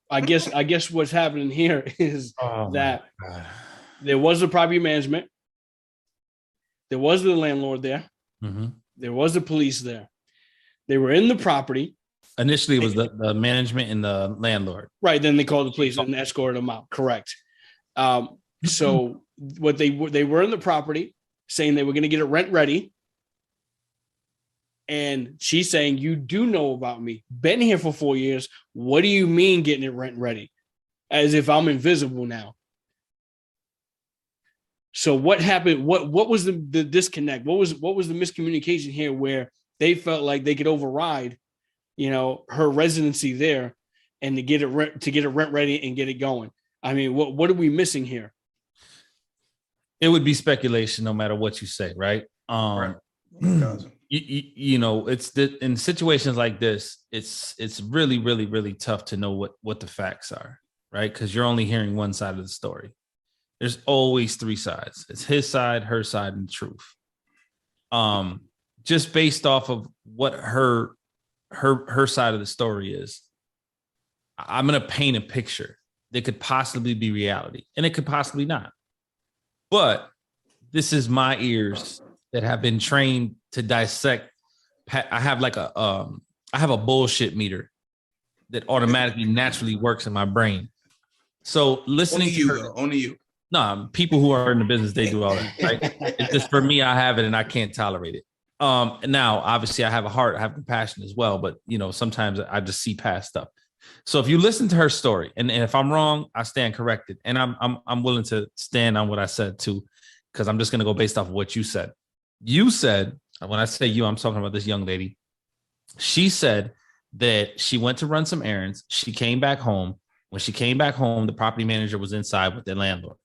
I guess what's happening here is that God. there was the property management, there was the landlord there, Mm-hmm. there was the police there. They were in the property. Initially, it was the management and the landlord. Right. Then they called the police and escorted them out. Correct. So what they were in the property saying they were going to get it rent ready. And she's saying, you do know about me. Been here for 4 years. What do you mean getting it rent ready? As if I'm invisible now. So what happened? What was the disconnect? What was the miscommunication here where they felt like they could override, her residency there and to get it rent ready and get it going? I mean, what are we missing here? It would be speculation no matter what you say, right? Right. It's in situations like this, it's really, really, really tough to know what the facts are, right? Because you're only hearing one side of the story. There's always three sides. It's his side, her side, and the truth. Just based off of what her side of the story is, I'm gonna paint a picture that could possibly be reality, and it could possibly not. But this is my ears that have been trained to dissect. I have I have a bullshit meter that automatically naturally works in my brain. So listening only you. No, people who are in the business, they do all that, right? It's just for me, I have it and I can't tolerate it. And now obviously I have a heart, I have compassion as well, but sometimes I just see past stuff. So if you listen to her story, and if I'm wrong, I stand corrected. And I'm willing to stand on what I said too, because I'm just gonna go based off of what you said. You said, when I say you, I'm talking about this young lady. She said that she went to run some errands. She came back home. When she came back home, the property manager was inside with the landlord.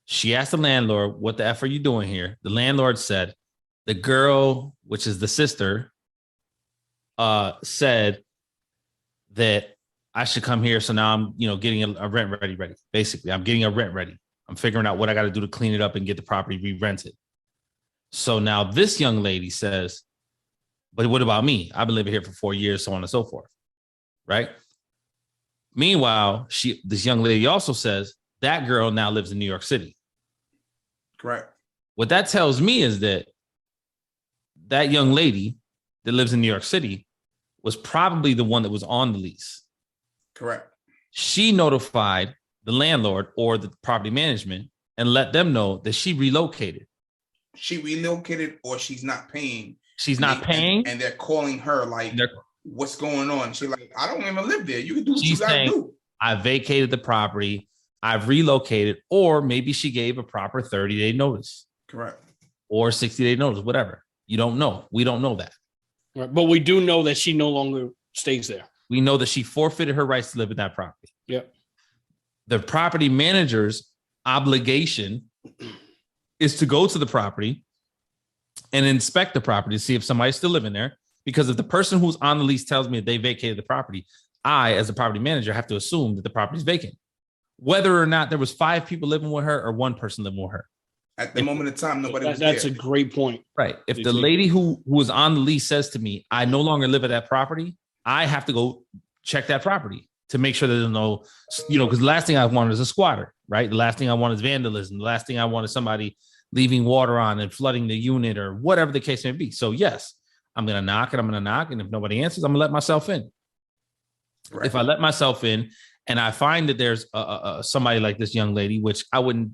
She asked the landlord, what the F are you doing here? The landlord said, the girl, which is the sister, said that I should come here. So now I'm, getting a rent ready. Basically, I'm getting a rent ready. I'm figuring out what I got to do to clean it up and get the property re-rented. So now this young lady says, but what about me? I've been living here for 4 years, so on and so forth. Right? Meanwhile, this young lady also says that girl now lives in New York City. Correct. What that tells me is that young lady that lives in New York City was probably the one that was on the lease. Correct. She notified the landlord or the property management and let them know that she relocated. She relocated, or she's not paying. She's not paying. And they're calling her like, what's going on? She's like, I don't even live there. You can do what you gotta do. I vacated the property. I've relocated, or maybe she gave a proper 30-day notice. Correct. Or 60-day notice, whatever. You don't know. We don't know that. Right. But we do know that she no longer stays there. We know that she forfeited her rights to live in that property. Yep. The property manager's obligation is to go to the property and inspect the property to see if somebody's still living there. Because if the person who's on the lease tells me that they vacated the property, I, as a property manager, have to assume that the property is vacant, whether or not there was 5 people living with her or 1 person living with her. At the moment of time, nobody was there. That's a great point. Right. If the lady who was on the lease says to me, I no longer live at that property, I have to go check that property to make sure there's no, because the last thing I wanted is a squatter, right? The last thing I want is vandalism. The last thing I want is somebody leaving water on and flooding the unit or whatever the case may be. So yes, I'm going to knock. And if nobody answers, I'm going to let myself in. Right. If I let myself in and I find that there's somebody like this young lady, which I wouldn't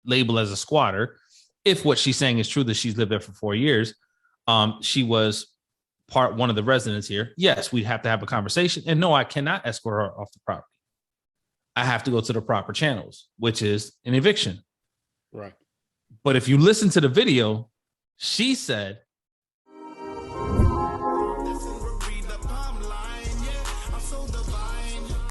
label as a squatter, if what she's saying is true, that she's lived there for 4 years, she was one of the residents here. Yes, we'd have to have a conversation. And no, I cannot escort her off the property. I have to go to the proper channels, which is an eviction. Right. But if you listen to the video, she said